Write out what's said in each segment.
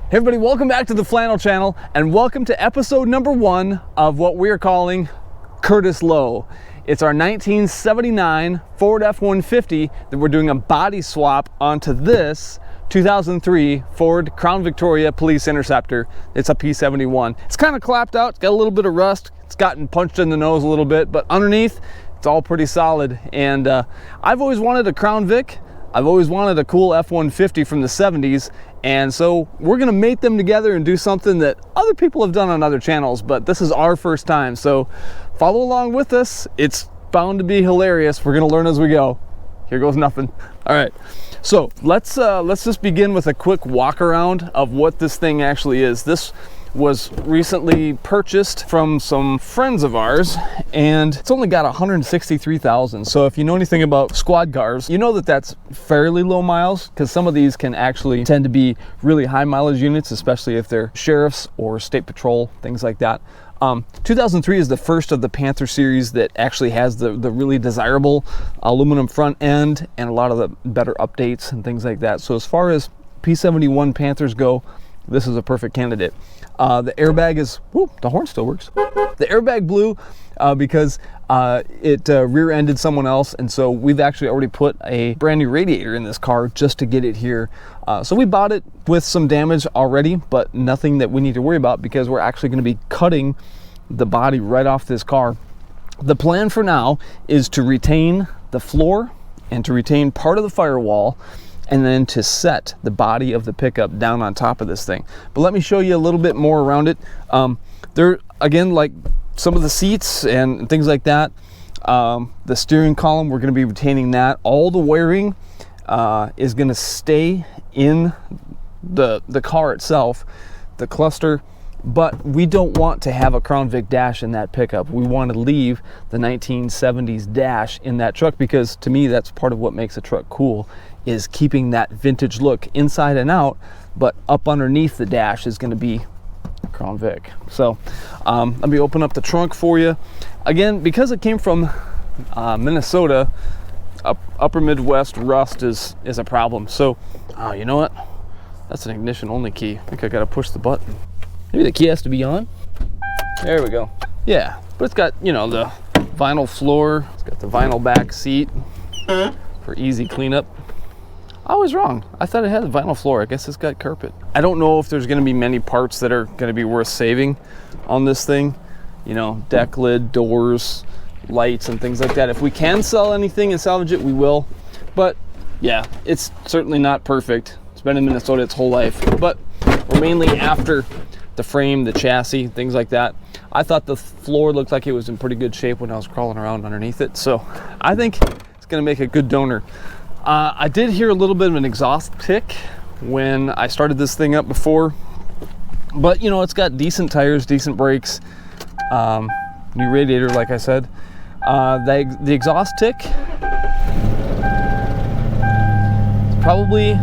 Hey everybody, welcome back to the Flannel Channel and welcome to episode number 1 of what we are calling Curtis Low. It's our 1979 Ford F-150 that we're doing a body swap onto this 2003 Ford Crown Victoria Police Interceptor. It's a P71. It's kind of clapped out, it's got a little bit of rust, it's gotten punched in the nose a little bit, but underneath it's all pretty solid. And I've always wanted a Crown Vic. I've always wanted a cool F-150 from the 70s, and so we're gonna mate them together and do something that other people have done on other channels, but this is our first time, so follow along with us. It's bound to be hilarious. We're gonna learn as we go. Here goes nothing. All right, so let's just begin with a quick walk around of what this thing actually is. This was recently purchased from some friends of ours, and it's only got 163,000. So if you know anything about squad cars, you know that that's fairly low miles, because some of these can actually tend to be really high mileage units, especially if they're sheriffs or state patrol, things like that. 2003 is the first of the Panther series that actually has the really desirable aluminum front end and a lot of the better updates and things like that. So as far as P71 Panthers go, this is a perfect candidate. The airbag is, whoop, the horn still works. The airbag blew because it rear-ended someone else, and so we've actually already put a brand new radiator in this car just to get it here. So we bought it with some damage already, but nothing that we need to worry about because we're actually going to be cutting the body right off this car. The plan for now is to retain the floor and to retain part of the firewall, and then to set the body of the pickup down on top of this thing. But let me show you a little bit more around it. There, again, like some of the seats and things like that, the steering column, we're gonna be retaining that. All the wiring is gonna stay in the car itself, the cluster, but we don't want to have a Crown Vic dash in that pickup. We want to leave the 1970s dash in that truck, because to me that's part of what makes a truck cool, is keeping that vintage look inside and out, but up underneath the dash is going to be Crown Vic. So let me open up the trunk for you. Again, because it came from Minnesota, upper Midwest rust is a problem. So you know what? That's an ignition only key. I think I got to push the button. Maybe the key has to be on. There we go. Yeah, but it's got, you know, the vinyl floor. It's got the vinyl back seat for easy cleanup. I was wrong. I thought it had a vinyl floor. I guess it's got carpet. I don't know if there's going to be many parts that are going to be worth saving on this thing. You know, deck lid, doors, lights, and things like that. If we can sell anything and salvage it, we will. But yeah, it's certainly not perfect. It's been in Minnesota its whole life. But we're mainly after the frame, the chassis, things like that. I thought the floor looked like it was in pretty good shape when I was crawling around underneath it. So I think it's going to make a good donor. I did hear a little bit of an exhaust tick when I started this thing up before, but you know, it's got decent tires, decent brakes, new radiator, like I said. The exhaust tick, it's probably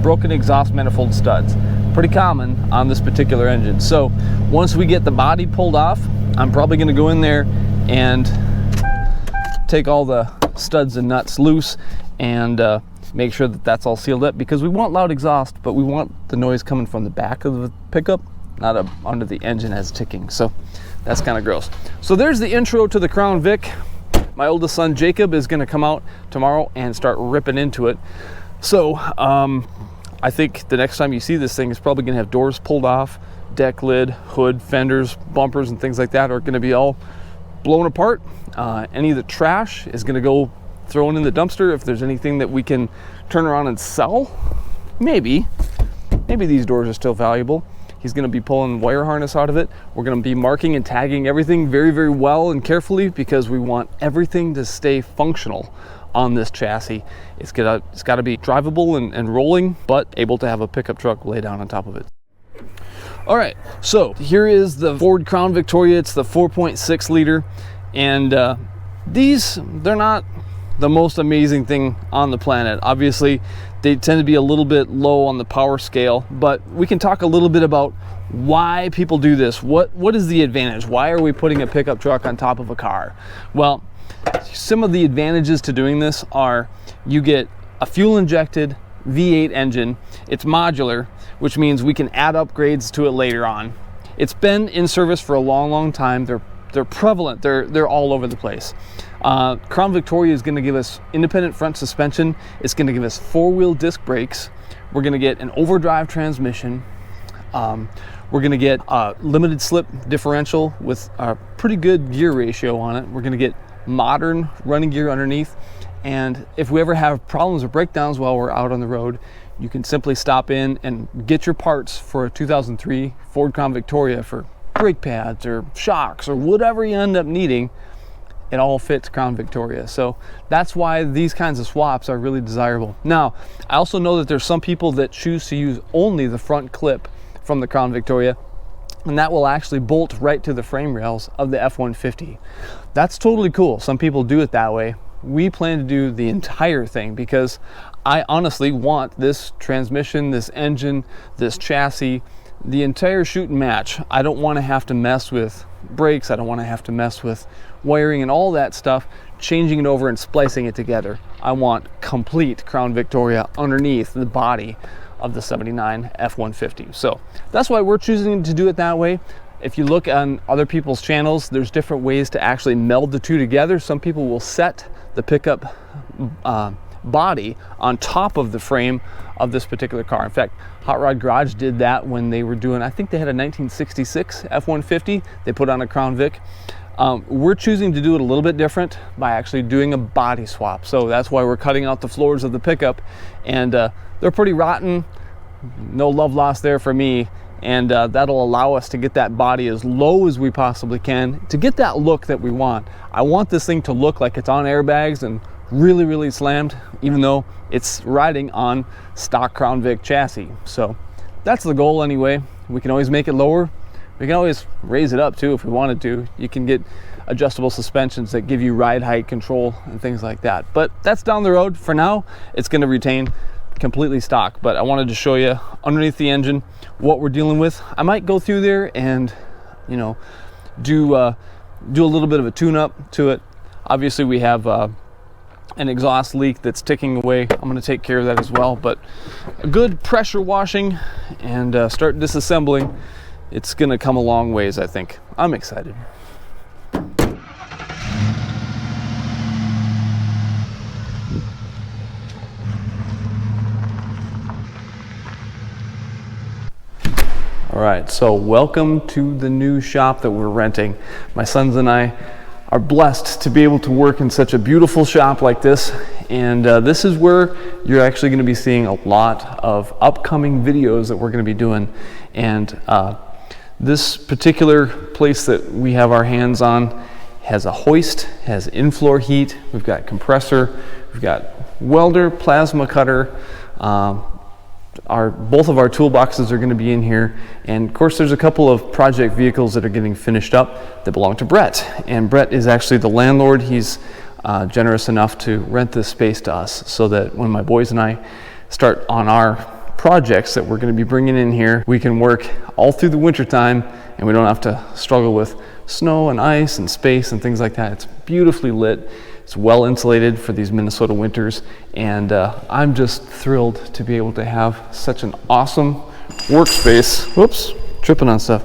broken exhaust manifold studs. Pretty common on this particular engine. So once we get the body pulled off, I'm probably going to go in there and take all the studs and nuts loose and make sure that that's all sealed up, because we want loud exhaust, but we want the noise coming from the back of the pickup, not up under the engine as ticking. So that's kind of gross. So there's the intro to the Crown Vic. My oldest son Jacob is going to come out tomorrow and start ripping into it. So I think the next time you see this thing is probably going to have doors pulled off, deck lid, hood, fenders, bumpers, and things like that are going to be all blown apart. Any of the trash is going to go thrown in the dumpster. If there's anything that we can turn around and sell, maybe these doors are still valuable. He's going to be pulling wire harness out of it. We're going to be marking and tagging everything very, very well and carefully, because we want everything to stay functional on this chassis. It's got to be drivable and rolling, but able to have a pickup truck lay down on top of it. All right, so here is the Ford Crown Victoria. It's the 4.6 liter, and they're not the most amazing thing on the planet. Obviously, they tend to be a little bit low on the power scale, but we can talk a little bit about why people do this. What is the advantage? Why are we putting a pickup truck on top of a car? Well, some of the advantages to doing this are you get a fuel injected V8 engine. It's modular, which means we can add upgrades to it later on. It's been in service for a long time. They're prevalent. They're all over the place. Crown Victoria is going to give us independent front suspension. It's going to give us 4-wheel disc brakes. We're going to get an overdrive transmission. We're going to get a limited slip differential with a pretty good gear ratio on it. We're going to get modern running gear underneath. And if we ever have problems or breakdowns while we're out on the road, you can simply stop in and get your parts for a 2003 Ford Crown Victoria for brake pads or shocks or whatever you end up needing. It all fits Crown Victoria. So that's why these kinds of swaps are really desirable. Now, I also know that there's some people that choose to use only the front clip from the Crown Victoria, and that will actually bolt right to the frame rails of the F-150. That's totally cool. Some people do it that way. We plan to do the entire thing because I honestly want this transmission, this engine, this chassis, the entire shoot and match. I don't want to have to mess with brakes. I don't want to have to mess with wiring and all that stuff, changing it over and splicing it together. I want complete Crown Victoria underneath the body of the 79 F-150. So that's why we're choosing to do it that way. If you look on other people's channels, there's different ways to actually meld the two together. Some people will set the pickup body on top of the frame of this particular car. In fact, Hot Rod Garage did that when they were doing, I think they had a 1966 F-150 they put on a Crown Vic. We're choosing to do it a little bit different by actually doing a body swap. So that's why we're cutting out the floors of the pickup, and they're pretty rotten. No love lost there for me. And that'll allow us to get that body as low as we possibly can to get that look that we want. I want this thing to look like it's on airbags and really slammed, even though it's riding on stock Crown Vic chassis. So that's the goal anyway. We can always make it lower. We can always raise it up too if we wanted to. You can get adjustable suspensions that give you ride height control and things like that. But that's down the road. For now, it's going to retain completely stock. But I wanted to show you underneath the engine what we're dealing with. I might go through there and, you know, do a little bit of a tune-up to it. Obviously, we have an exhaust leak that's ticking away. I'm going to take care of that as well. But a good pressure washing and start disassembling, it's going to come a long ways, I think. I'm excited. All right, so welcome to the new shop that we're renting. My sons and I are blessed to be able to work in such a beautiful shop like this, and this is where you're actually going to be seeing a lot of upcoming videos that we're going to be doing. And this particular place that we have our hands on has a hoist, has in-floor heat, we've got compressor, we've got welder, plasma cutter, both of our toolboxes are going to be in here, and of course there's a couple of project vehicles that are getting finished up that belong to Brett, and Brett is actually the landlord. He's generous enough to rent this space to us so that when my boys and I start on our projects that we're going to be bringing in here, we can work all through the winter time and we don't have to struggle with snow and ice and space and things like that. It's beautifully lit. It's well insulated for these Minnesota winters, and I'm just thrilled to be able to have such an awesome workspace. Whoops, tripping on stuff.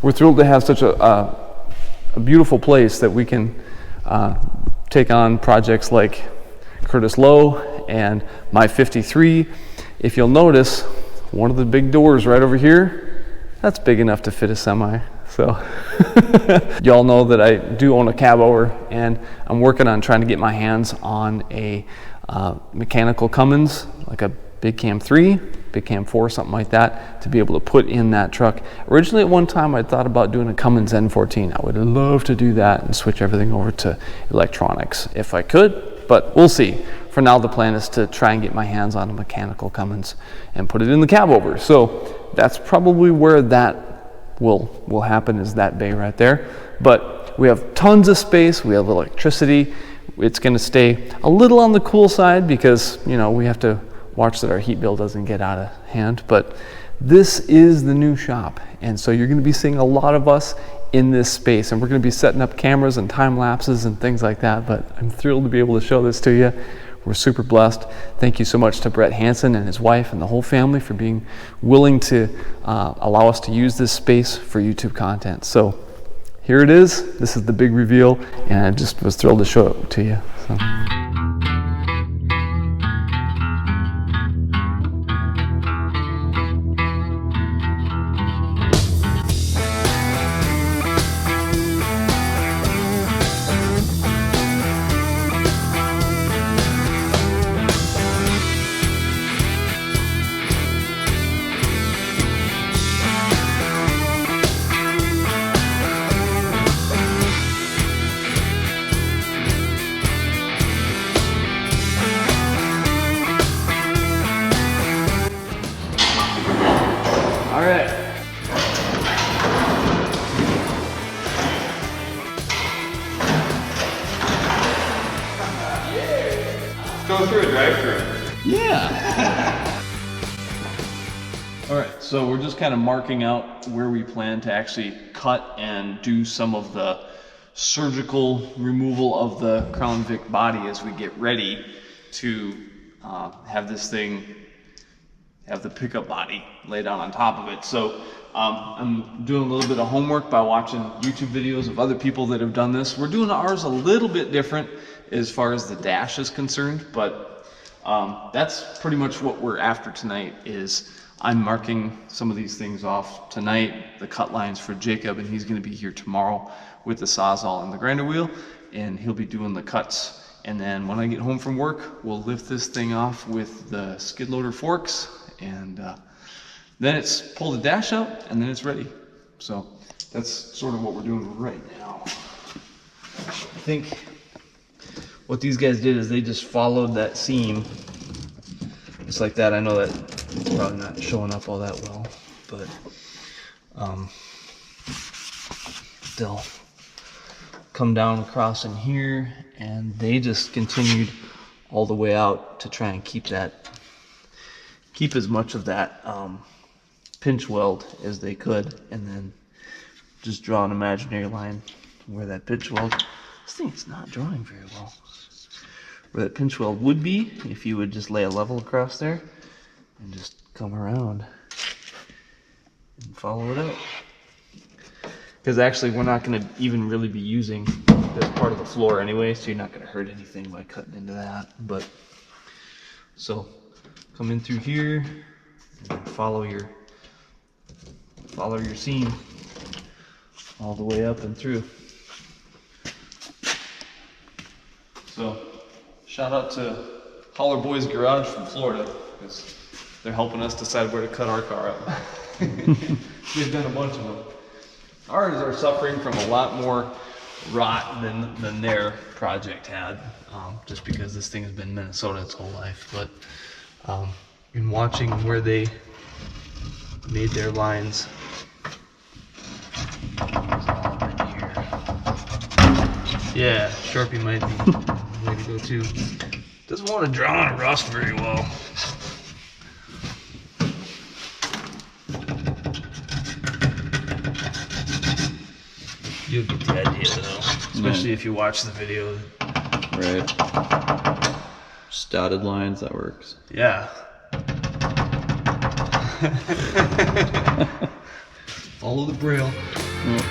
We're thrilled to have such a beautiful place that we can take on projects like Curtis Lowe and my 53. If you'll notice, one of the big doors right over here, that's big enough to fit a semi. So y'all know that I do own a cab over, and I'm working on trying to get my hands on a mechanical Cummins, like a Big Cam 3, Big Cam 4, something like that, to be able to put in that truck. Originally at one time I thought about doing a Cummins N14. I would love to do that and switch everything over to electronics if I could, but we'll see. For now the plan is to try and get my hands on a mechanical Cummins and put it in the cab over. So that's probably where that will happen, is that bay right there. But we have tons of space, we have electricity. It's going to stay a little on the cool side because, you know, we have to watch that our heat bill doesn't get out of hand. But this is the new shop, and so you're going to be seeing a lot of us in this space, and we're going to be setting up cameras and time lapses and things like that. But I'm thrilled to be able to show this to you. we're super blessed. Thank you so much to Brett Hansen and his wife and the whole family for being willing to allow us to use this space for YouTube content. So here it is. This is the big reveal, and I just was thrilled to show it to you. So. All right. Go through a drive-through. Yeah. All right, so we're just kind of marking out where we plan to actually cut and do some of the surgical removal of the Crown Vic body as we get ready to have this thing, have the pickup body laid down on top of it. So I'm doing a little bit of homework by watching YouTube videos of other people that have done this. We're doing ours a little bit different as far as the dash is concerned, but that's pretty much what we're after tonight. Is I'm marking some of these things off tonight, the cut lines for Jacob, and he's going to be here tomorrow with the Sawzall and the grinder wheel, and he'll be doing the cuts. And then when I get home from work, we'll lift this thing off with the skid loader forks, and then it's pull the dash out, and then it's ready. So that's sort of what we're doing right now. I think what these guys did is they just followed that seam just like that. I know that it's probably not showing up all that well, but they'll come down across in here, and they just continued all the way out to try and keep as much of that pinch weld as they could, and then just draw an imaginary line where that pinch weld, this thing's not drawing very well, where that pinch weld would be if you would just lay a level across there and just come around and follow it out. Because actually we're not going to even really be using this part of the floor anyway, so you're not going to hurt anything by cutting into that. But so come in through here and then follow your seam all the way up and through. So shout out to Holler Boys Garage from Florida, because they're helping us decide where to cut our car up. They've done a bunch of them. Ours are suffering from a lot more rot than their project had, just because this thing has been in Minnesota its whole life. But in watching where they made their lines, yeah, Sharpie might be the way to go too. Doesn't want to draw on a rust very well. You'll get the idea though, especially if you watch the video. Right. Just dotted lines, that works. Yeah. Follow the braille. Yep.